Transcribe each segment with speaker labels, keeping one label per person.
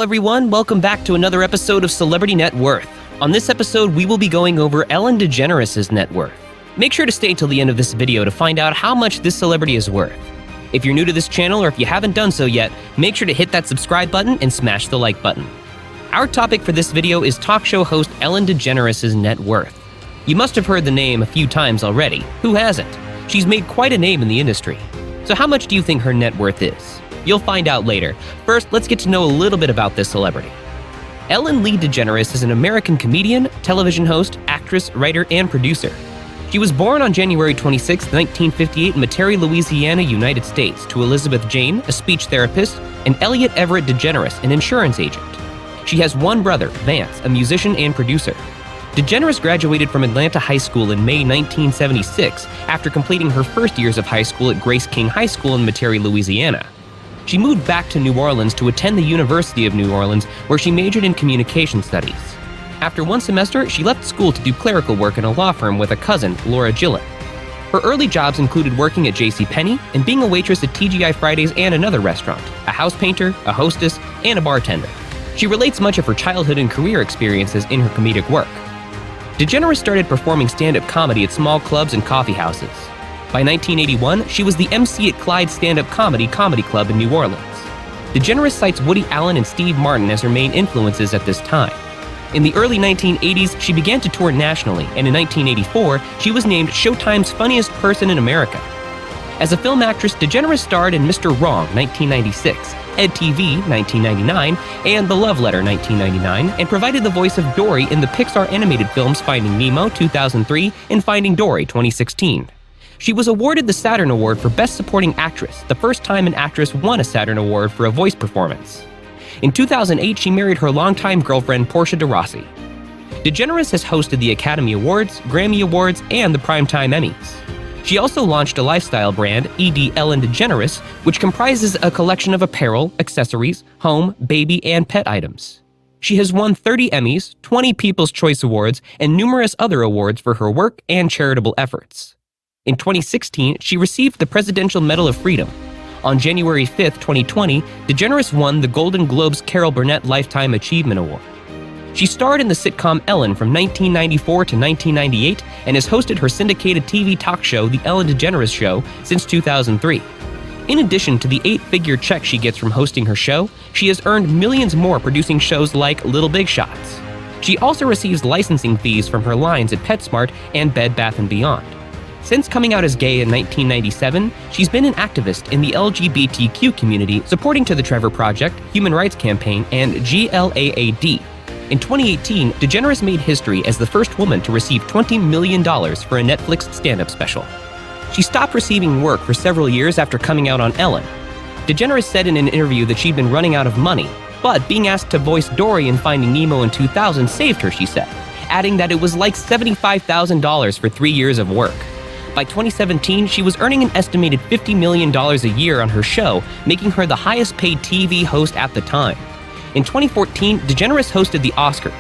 Speaker 1: Hello everyone, welcome back to another episode of Celebrity Net Worth. On this episode, we will be going over Ellen DeGeneres' net worth. Make sure to stay till the end of this video to find out how much this celebrity is worth. If you're new to this channel or if you haven't done so yet, make sure to hit that subscribe button and smash the like button. Our topic for this video is talk show host Ellen DeGeneres' net worth. You must have heard the name a few times already. Who hasn't? She's made quite a name in the industry. So how much do you think her net worth is? You'll find out later. First, let's get to know a little bit about this celebrity. Ellen Lee DeGeneres is an American comedian, television host, actress, writer, and producer. She was born on January 26, 1958 in Metairie, Louisiana, United States, to Elizabeth Jane, a speech therapist, and Elliott Everett DeGeneres, an insurance agent. She has one brother, Vance, a musician and producer. DeGeneres graduated from Atlanta High School in May 1976 after completing her first years of high school at Grace King High School in Metairie, Louisiana. She moved back to New Orleans to attend the University of New Orleans, where she majored in communication studies. After one semester, she left school to do clerical work in a law firm with a cousin, Gillen. Her early jobs included working at JCPenney and being a waitress at TGI Fridays and another restaurant, a house painter, a hostess, and a bartender. She relates much of her childhood and career experiences in her comedic work. DeGeneres started performing stand-up comedy at small clubs and coffee houses. By 1981, she was the MC at Clyde's Stand-Up Comedy Club in New Orleans. DeGeneres cites Woody Allen and Steve Martin as her main influences at this time. In the early 1980s, she began to tour nationally, and in 1984, she was named Showtime's Funniest Person in America. As a film actress, DeGeneres starred in Mr. Wrong, 1996, Ed TV, 1999, and The Love Letter, 1999, and provided the voice of Dory in the Pixar animated films Finding Nemo, 2003, and Finding Dory, 2016. She was awarded the Saturn Award for Best Supporting Actress, the first time an actress won a Saturn Award for a voice performance. In 2008, she married her longtime girlfriend, Portia de Rossi. DeGeneres has hosted the Academy Awards, Grammy Awards, and the Primetime Emmys. She also launched a lifestyle brand, Ellen DeGeneres, which comprises a collection of apparel, accessories, home, baby, and pet items. She has won 30 Emmys, 20 People's Choice Awards, and numerous other awards for her work and charitable efforts. In 2016, she received the Presidential Medal of Freedom. On January 5, 2020, DeGeneres won the Golden Globe's Carol Burnett Lifetime Achievement Award. She starred in the sitcom Ellen from 1994 to 1998 and has hosted her syndicated TV talk show, The Ellen DeGeneres Show, since 2003. In addition to the 8-figure check she gets from hosting her show, she has earned millions more producing shows like Little Big Shots. She also receives licensing fees from her lines at PetSmart and Bed Bath & Beyond. Since coming out as gay in 1997, she's been an activist in the LGBTQ community, supporting To the Trevor Project, Human Rights Campaign, and GLAAD. In 2018, DeGeneres made history as the first woman to receive $20 million for a Netflix stand-up special. She stopped receiving work for several years after coming out on Ellen. DeGeneres said in an interview that she'd been running out of money, but being asked to voice Dory in Finding Nemo in 2000 saved her, she said, adding that it was like $75,000 for 3 years of work. By 2017, she was earning an estimated $50 million a year on her show, making her the highest-paid TV host at the time. In 2014, DeGeneres hosted the Oscars.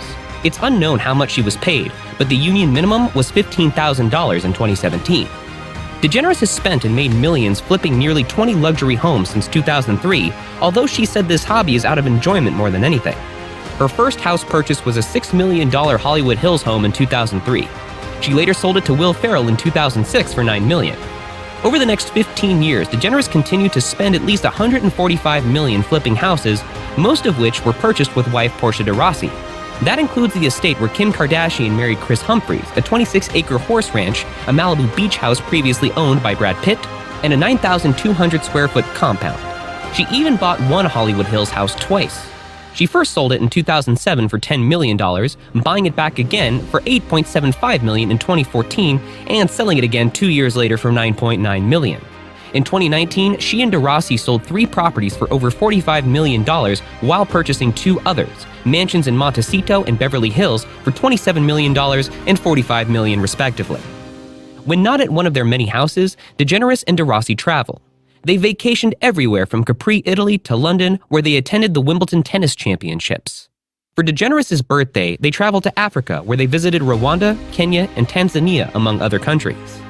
Speaker 1: It's unknown how much she was paid, but the union minimum was $15,000 in 2017. DeGeneres has spent and made millions flipping nearly 20 luxury homes since 2003, although she said this hobby is out of enjoyment more than anything. Her first house purchase was a $6 million Hollywood Hills home in 2003. She later sold it to Will Ferrell in 2006 for $9 million. Over the next 15 years, DeGeneres continued to spend at least $145 million flipping houses, most of which were purchased with wife Portia de Rossi. That includes the estate where Kim Kardashian married Chris Humphries, a 26-acre horse ranch, a Malibu beach house previously owned by Brad Pitt, and a 9,200-square-foot compound. She even bought one Hollywood Hills house twice. She first sold it in 2007 for $10 million, buying it back again for $8.75 million in 2014, and selling it again 2 years later for $9.9 million. In 2019, she and de Rossi sold 3 properties for over $45 million while purchasing 2 others, mansions in Montecito and Beverly Hills for $27 million and $45 million respectively. When not at one of their many houses, DeGeneres and de Rossi travel. They vacationed everywhere from Capri, Italy to London, where they attended the Wimbledon Tennis Championships. For DeGeneres' birthday, they traveled to Africa, where they visited Rwanda, Kenya, and Tanzania, among other countries.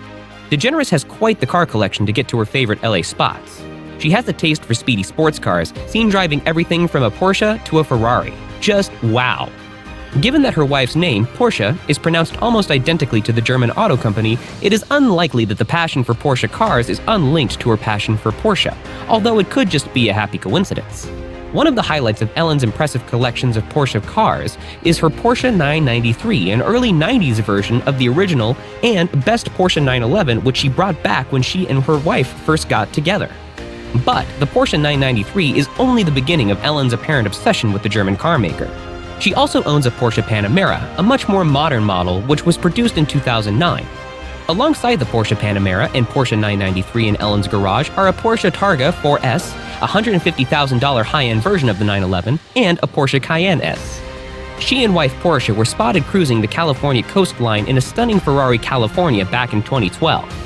Speaker 1: DeGeneres has quite the car collection to get to her favorite LA spots. She has a taste for speedy sports cars, seen driving everything from a Porsche to a Ferrari. Just wow. Given that her wife's name, Porsche, is pronounced almost identically to the German auto company, it is unlikely that the passion for Porsche cars is unlinked to her passion for Porsche, although it could just be a happy coincidence. One of the highlights of Ellen's impressive collections of Porsche cars is her Porsche 993, an early 90s version of the original and best Porsche 911, which she brought back when she and her wife first got together. But the Porsche 993 is only the beginning of Ellen's apparent obsession with the German car maker. She also owns a Porsche Panamera, a much more modern model which was produced in 2009. Alongside the Porsche Panamera and Porsche 993 in Ellen's garage are a Porsche Targa 4S, a $150,000 high-end version of the 911, and a Porsche Cayenne S. She and wife Porsche were spotted cruising the California coastline in a stunning Ferrari California back in 2012.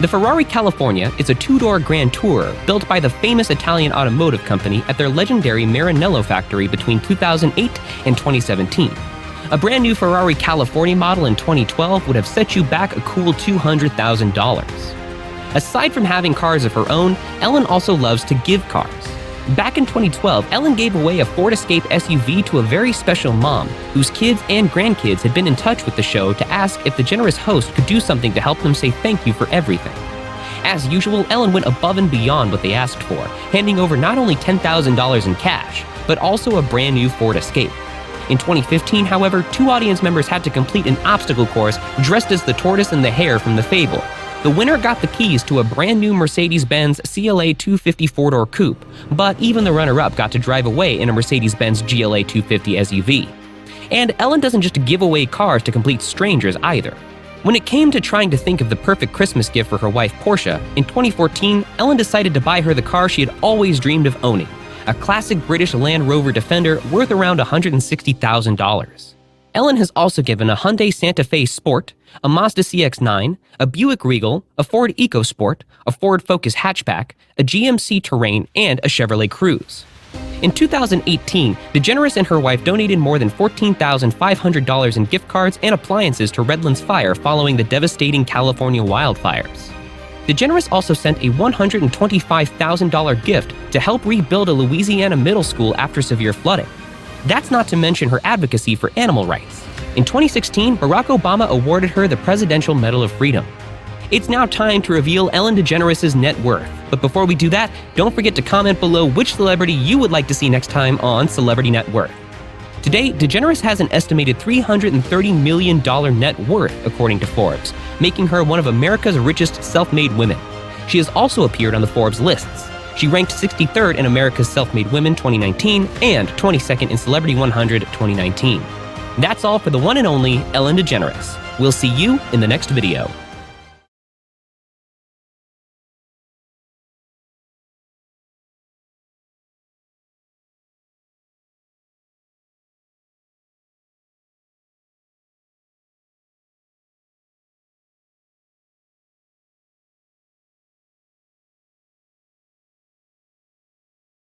Speaker 1: The Ferrari California is a two-door Grand Tourer built by the famous Italian automotive company at their legendary Maranello factory between 2008 and 2017. A brand new Ferrari California model in 2012 would have set you back a cool $200,000. Aside from having cars of her own, Ellen also loves to give cars. Back in 2012, Ellen gave away a Ford Escape SUV to a very special mom, whose kids and grandkids had been in touch with the show to ask if the generous host could do something to help them say thank you for everything. As usual, Ellen went above and beyond what they asked for, handing over not only $10,000 in cash, but also a brand new Ford Escape. In 2015, however, two audience members had to complete an obstacle course dressed as the tortoise and the hare from the fable. The winner got the keys to a brand new Mercedes-Benz CLA 250 four-door coupe, but even the runner-up got to drive away in a Mercedes-Benz GLA 250 SUV. And Ellen doesn't just give away cars to complete strangers either. When it came to trying to think of the perfect Christmas gift for her wife Porsche, in 2014, Ellen decided to buy her the car she had always dreamed of owning, a classic British Land Rover Defender worth around $160,000. Ellen has also given a Hyundai Santa Fe Sport, a Mazda CX-9, a Buick Regal, a Ford EcoSport, a Ford Focus hatchback, a GMC Terrain, and a Chevrolet Cruze. In 2018, DeGeneres and her wife donated more than $14,500 in gift cards and appliances to Redlands Fire following the devastating California wildfires. DeGeneres also sent a $125,000 gift to help rebuild a Louisiana middle school after severe flooding. That's not to mention her advocacy for animal rights. In 2016, Barack Obama awarded her the Presidential Medal of Freedom. It's now time to reveal Ellen DeGeneres' net worth. But before we do that, don't forget to comment below which celebrity you would like to see next time on Celebrity Net Worth. Today, DeGeneres has an estimated $330 million net worth, according to Forbes, making her one of America's richest self-made women. She has also appeared on the Forbes lists. She ranked 63rd in America's Self-Made Women 2019 and 22nd in Celebrity 100 2019. That's all for the one and only Ellen DeGeneres. We'll see you in the next video.